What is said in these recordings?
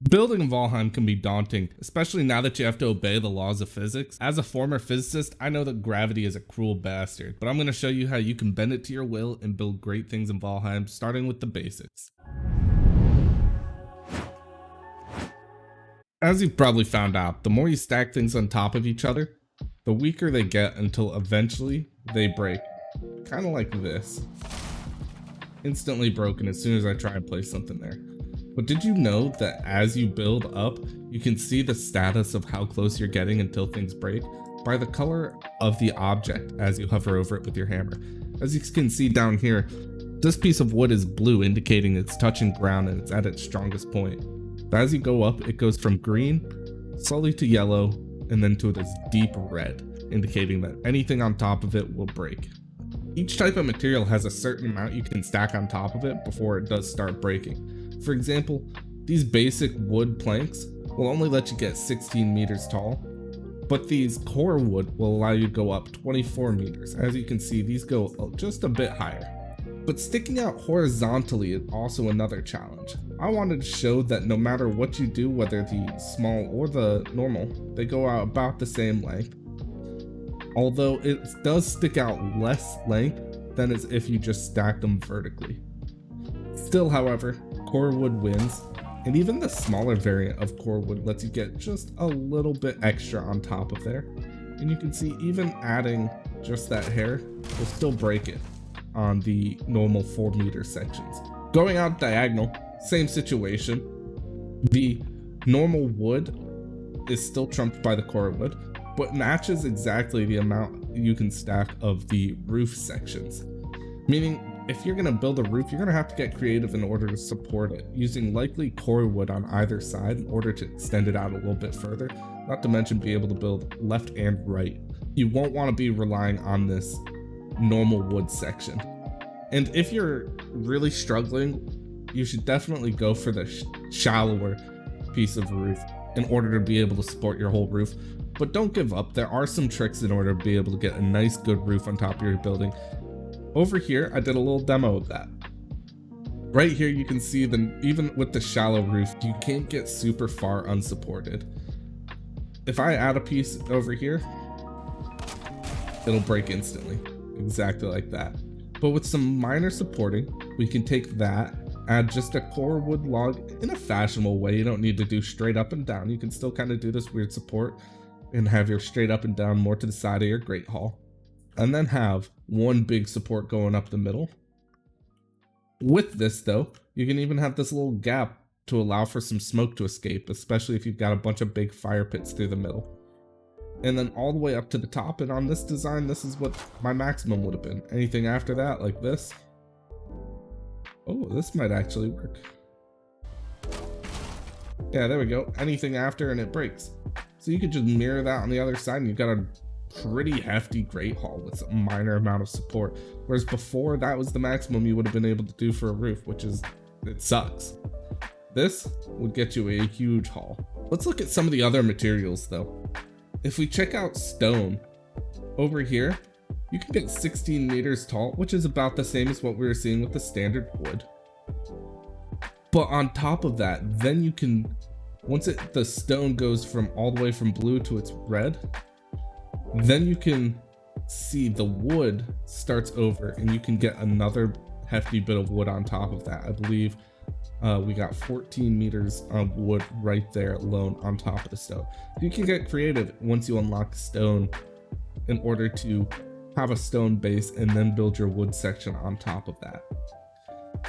Building in Valheim can be daunting, especially now that you have to obey the laws of physics. As a former physicist, I know that gravity is a cruel bastard, but I'm going to show you how you can bend it to your will and build great things in Valheim, starting with the basics. As you've probably found out, the more you stack things on top of each other, the weaker they get until eventually they break. Kind of like this. Instantly broken as soon as I try and place something there. But did you know that as you build up, you can see the status of how close you're getting until things break by the color of the object as you hover over it with your hammer. As you can see down here, this piece of wood is blue, indicating it's touching ground and it's at its strongest point. But as you go up, it goes from green slowly to yellow and then to this deep red, indicating that anything on top of it will break. Each type of material has a certain amount you can stack on top of it before it does start breaking. For example, these basic wood planks will only let you get 16 meters tall, but these core wood will allow you to go up 24 meters. As you can see, these go just a bit higher. But sticking out horizontally is also another challenge. I wanted to show that no matter what you do, whether the small or the normal, they go out about the same length. Although it does stick out less length than as if you just stacked them vertically. Still, however, core wood wins, and even the smaller variant of core wood lets you get just a little bit extra on top of there. And you can see even adding just that hair will still break it on the normal 4 meter sections. Going out diagonal, same situation. The normal wood is still trumped by the core wood, but matches exactly the amount you can stack of the roof sections. Meaning, if you're going to build a roof, you're going to have to get creative in order to support it, using likely core wood on either side in order to extend it out a little bit further, not to mention be able to build left and right. You won't want to be relying on this normal wood section. And if you're really struggling, you should definitely go for the shallower piece of roof in order to be able to support your whole roof. But don't give up. There are some tricks in order to be able to get a nice good roof on top of your building. Over here, I did a little demo of that. Right here, you can see that even with the shallow roof, you can't get super far unsupported. If I add a piece over here, it'll break instantly, exactly like that. But with some minor supporting, we can take that, add just a core wood log in a fashionable way. You don't need to do straight up and down. You can still kind of do this weird support and have your straight up and down more to the side of your great hall. And then have one big support going up the middle. With this though, you can even have this little gap to allow for some smoke to escape, especially if you've got a bunch of big fire pits through the middle. And then all the way up to the top, and on this design, this is what my maximum would have been. Anything after that, like this. Oh, this might actually work. Yeah, there we go. Anything after and it breaks. So you could just mirror that on the other side and you've got a pretty hefty great hall with a minor amount of support. Whereas before, that was the maximum you would have been able to do for a roof, which is, it sucks. This would get you a huge hall. Let's look at some of the other materials though. If we check out stone, over here, you can get 16 meters tall, which is about the same as what we were seeing with the standard wood. But on top of that, then you can, once the stone goes from all the way from blue to its red, then you can see the wood starts over and you can get another hefty bit of wood on top of that. I believe we got 14 meters of wood right there alone on top of the stone. You can get creative once you unlock stone in order to have a stone base and then build your wood section on top of that.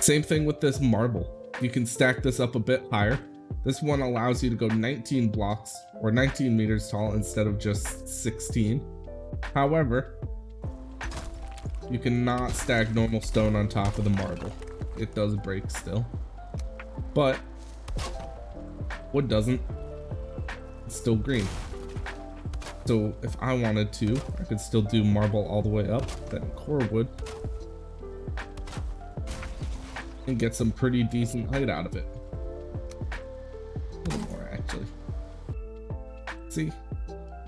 Same thing with this marble. You can stack this up a bit higher. This one allows you to go 19 blocks or 19 meters tall instead of just 16. However, you cannot stack normal stone on top of the marble. It does break still. But wood doesn't. It's still green. So if I wanted to, I could still do marble all the way up, then core wood, and get some pretty decent height out of it. A little more actually. See?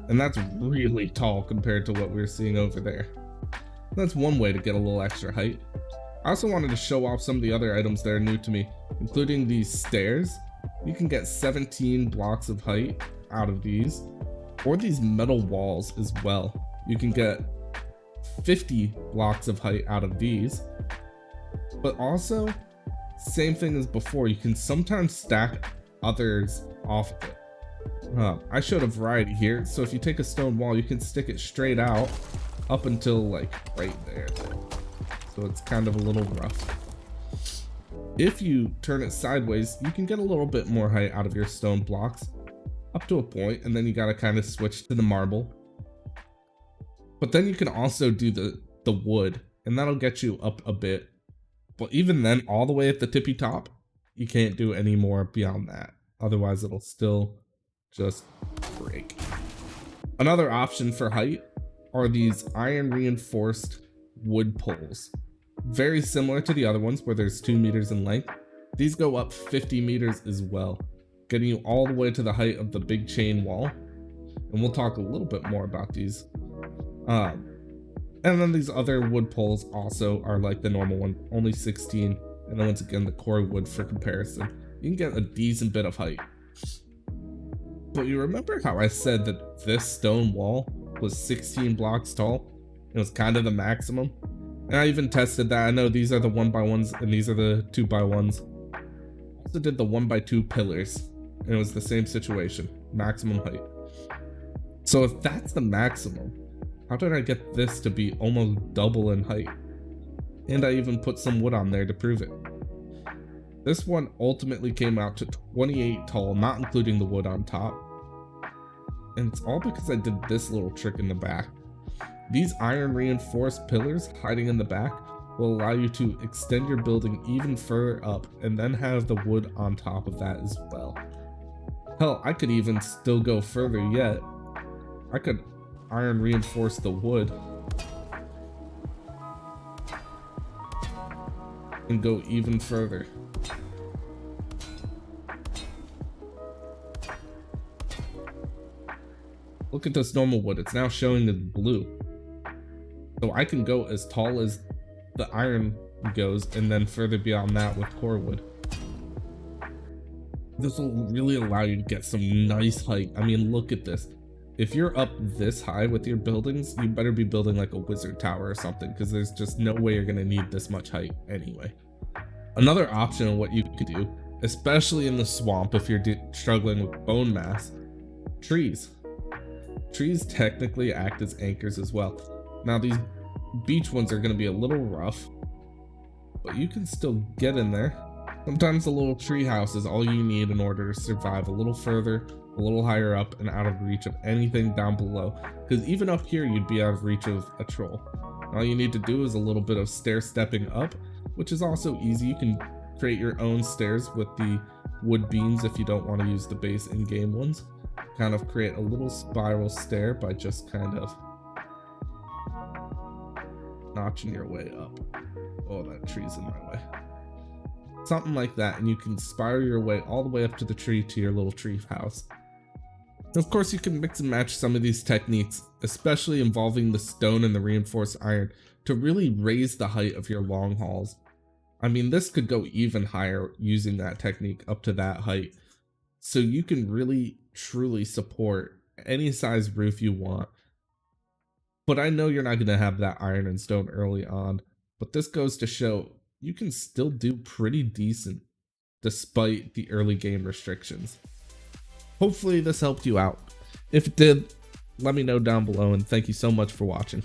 And that's really tall compared to what we were seeing over there. That's one way to get a little extra height. I also wanted to show off some of the other items that are new to me, including these stairs. You can get 17 blocks of height out of these, or these metal walls as well. You can get 50 blocks of height out of these, but also same thing as before, you can sometimes stack others off of it. I showed a variety here, so if you take a stone wall, you can stick it straight out up until like right there. So it's kind of a little rough. If you turn it sideways, you can get a little bit more height out of your stone blocks up to a point, and then you gotta kind of switch to the marble. But then you can also do the wood, and that'll get you up a bit. But even then, all the way at the tippy top, you can't do any more beyond that. Otherwise, it'll still just break. Another option for height are these iron reinforced wood poles. Very similar to the other ones where there's 2 meters in length. These go up 50 meters as well, getting you all the way to the height of the big chain wall. And we'll talk a little bit more about these. And then these other wood poles also are like the normal one, only 16. And then once again, the core wood for comparison. You can get a decent bit of height. But you remember how I said that this stone wall was 16 blocks tall? It was kind of the maximum. And I even tested that. I know these are the 1x1s and these are the 2x1s. Also did the 1x2 pillars. And it was the same situation, maximum height. So if that's the maximum, how did I get this to be almost double in height? And I even put some wood on there to prove it. This one ultimately came out to 28 tall, not including the wood on top. And it's all because I did this little trick in the back. These iron reinforced pillars hiding in the back will allow you to extend your building even further up and then have the wood on top of that as well. Hell, I could even still go further yet. I could iron reinforce the wood and go even further. Look at this normal wood, it's now showing as blue. So I can go as tall as the iron goes and then further beyond that with core wood. This will really allow you to get some nice height. I mean, look at this. If you're up this high with your buildings, you better be building like a wizard tower or something, because there's just no way you're gonna need this much height anyway. Another option of what you could do, especially in the swamp if you're struggling with bone mass, trees. Trees technically act as anchors as well. Now these beach ones are gonna be a little rough, but you can still get in there. Sometimes a little tree house is all you need in order to survive a little further, a little higher up, and out of reach of anything down below. Because even up here, you'd be out of reach of a troll. All you need to do is a little bit of stair stepping up, which is also easy. You can create your own stairs with the wood beams if you don't want to use the base in-game ones. Kind of create a little spiral stair by just kind of notching your way up. Oh, that tree's in my way. Something like that, and you can spiral your way all the way up to the tree to your little tree house. Of course, you can mix and match some of these techniques, especially involving the stone and the reinforced iron, to really raise the height of your long halls. I mean, this could go even higher using that technique up to that height. So you can really, truly support any size roof you want. But I know you're not going to have that iron and stone early on, but this goes to show you can still do pretty decent despite the early game restrictions. Hopefully this helped you out. If it did, let me know down below, and thank you so much for watching.